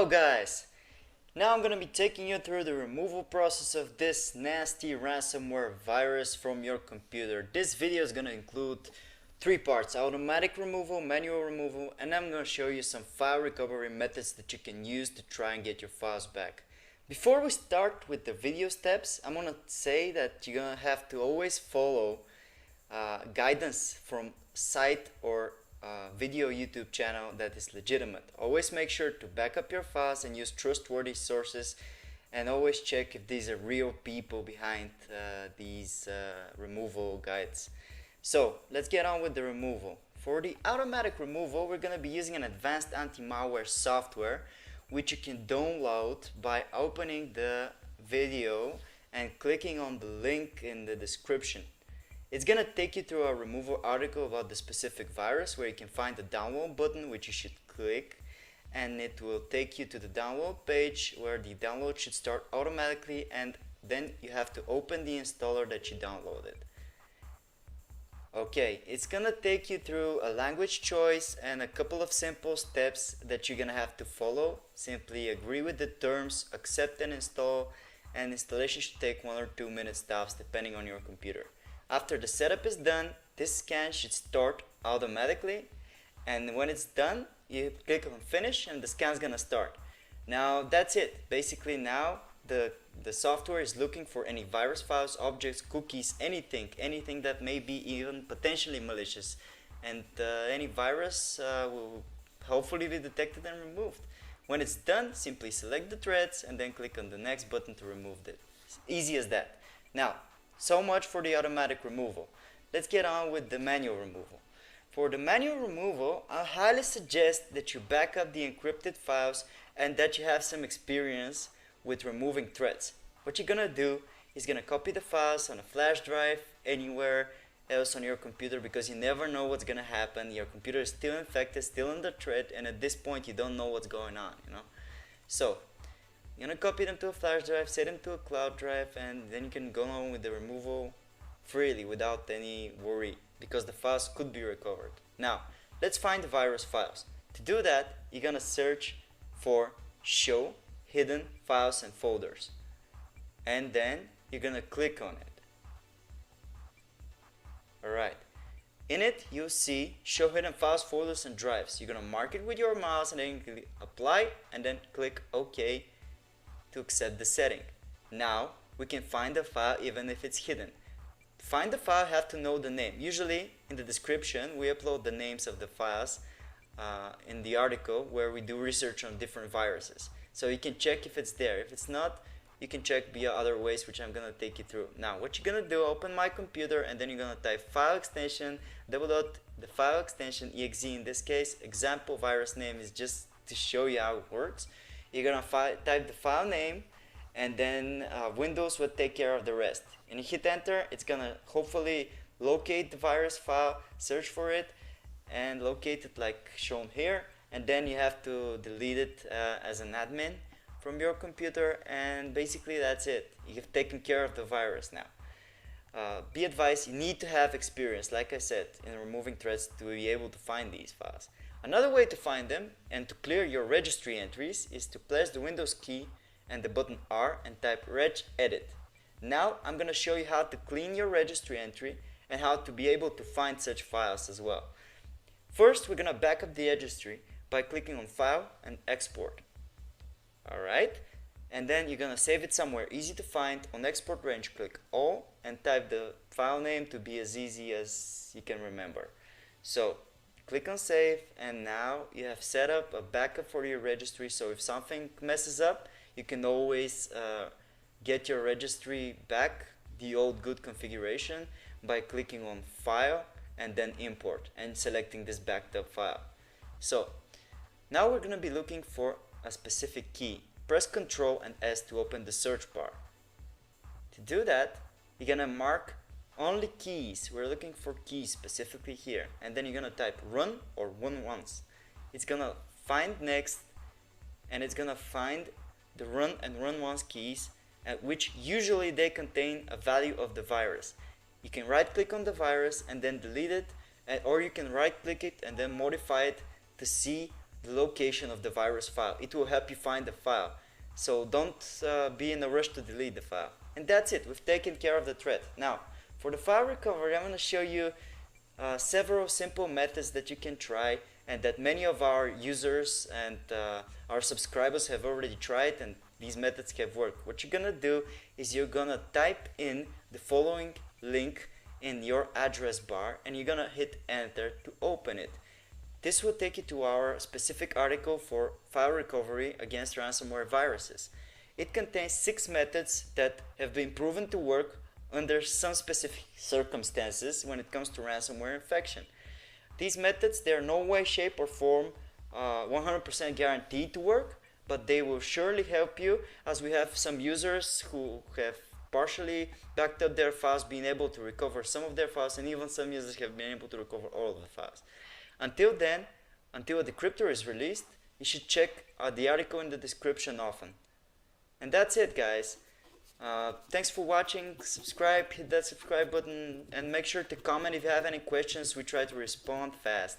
Hello guys! Now I'm gonna be taking you through the removal process of this nasty ransomware virus from your computer. This video is gonna include three parts: automatic removal, manual removal, and I'm gonna show you some file recovery methods that you can use to try and get your files back. Before we start with the video steps, I'm gonna say that you're gonna have to always follow guidance from site or video YouTube channel that is legitimate. Always make sure to back up your files and use trustworthy sources, and always check if these are real people behind these removal guides. So let's get on with the removal. For the automatic removal, we're going to be using an advanced anti-malware software which you can download by opening the video and clicking on the link in the description. It's gonna take you through a removal article about the specific virus, where you can find the download button, which you should click, and it will take you to the download page where the download should start automatically, and then you have to open the installer that you downloaded. Okay, it's gonna take you through a language choice and a couple of simple steps that you're gonna have to follow. Simply agree with the terms, accept and install, and installation should take 1 or 2 minutes tops depending on your computer. After the setup is done, this scan should start automatically, and when it's done, you click on finish and the scan's gonna start. Now that's it. Basically now the software is looking for any virus files, objects, cookies, anything that may be even potentially malicious, and any virus will hopefully be detected and removed. When it's done, simply select the threads and then click on the next button to remove it. It's easy as that. Now, so much for the automatic removal. Let's get on with the manual removal. For the manual removal, I highly suggest that you back up the encrypted files and that you have some experience with removing threads. What you're gonna do is gonna copy the files on a flash drive, anywhere else on your computer, because you never know what's gonna happen. Your computer is still infected, still in the thread, and at this point you don't know what's going on, So you're gonna copy them to a flash drive, set them to a cloud drive, and then you can go on with the removal freely without any worry, because the files could be recovered. Now, let's find the virus files. To do that, you're gonna search for show hidden files and folders, and then you're gonna click on it. Alright, in it you'll see show hidden files, folders, and drives. You're gonna mark it with your mouse and then click apply, and then click OK to accept the setting. Now we can find the file even if it's hidden. To find the file, you have to know the name. Usually in the description we upload the names of the files in the article where we do research on different viruses. So you can check if it's there. If it's not, you can check via other ways, which I'm gonna take you through. Now what you're gonna do, open my computer, and then you're gonna type file extension, the file extension exe. In this case, example virus name is just to show you how it works. You're gonna type the file name, and then Windows will take care of the rest. And you hit enter, it's gonna hopefully locate the virus file, search for it, and locate it like shown here. And then you have to delete it as an admin from your computer, and basically that's it. You've taken care of the virus now. Be advised, you need to have experience, like I said, in removing threads to be able to find these files. Another way to find them and to clear your registry entries is to press the Windows key and the button R and type regedit. Now I'm going to show you how to clean your registry entry and how to be able to find such files as well. First, we're going to back up the registry by clicking on File and Export. Alright, and then you're going to save it somewhere easy to find. On Export range, click All and type the file name to be as easy as you can remember. So click on save, and now you have set up a backup for your registry, so if something messes up, you can always get your registry back, the old good configuration, by clicking on File and then Import and selecting this backed up file. So now we're going to be looking for a specific key. Press Ctrl and S to open the search bar. To do that, you're going to mark only keys. We're looking for keys specifically here, and then you're gonna type run or run once. It's gonna find next, and it's gonna find the run and run once keys, at which usually they contain a value of the virus. You can right click on the virus and then delete it, or you can right click it and then modify it to see the location of the virus file. It will help you find the file. So don't be in a rush to delete the file. And that's it. We've taken care of the threat. Now, for the file recovery, I'm going to show you several simple methods that you can try and that many of our users and our subscribers have already tried, and these methods have worked. What you're going to do is you're going to type in the following link in your address bar and you're going to hit enter to open it. This will take you to our specific article for file recovery against ransomware viruses. It contains 6 methods that have been proven to work under some specific circumstances when it comes to ransomware infection. These methods, they are no way, shape, or form 100% guaranteed to work, but they will surely help you, as we have some users who have partially backed up their files, being able to recover some of their files, and even some users have been able to recover all of the files. Until then, until a decryptor is released, you should check the article in the description often. And that's it, guys. Thanks for watching. Subscribe, hit that subscribe button, and make sure to comment if you have any questions. We try to respond fast.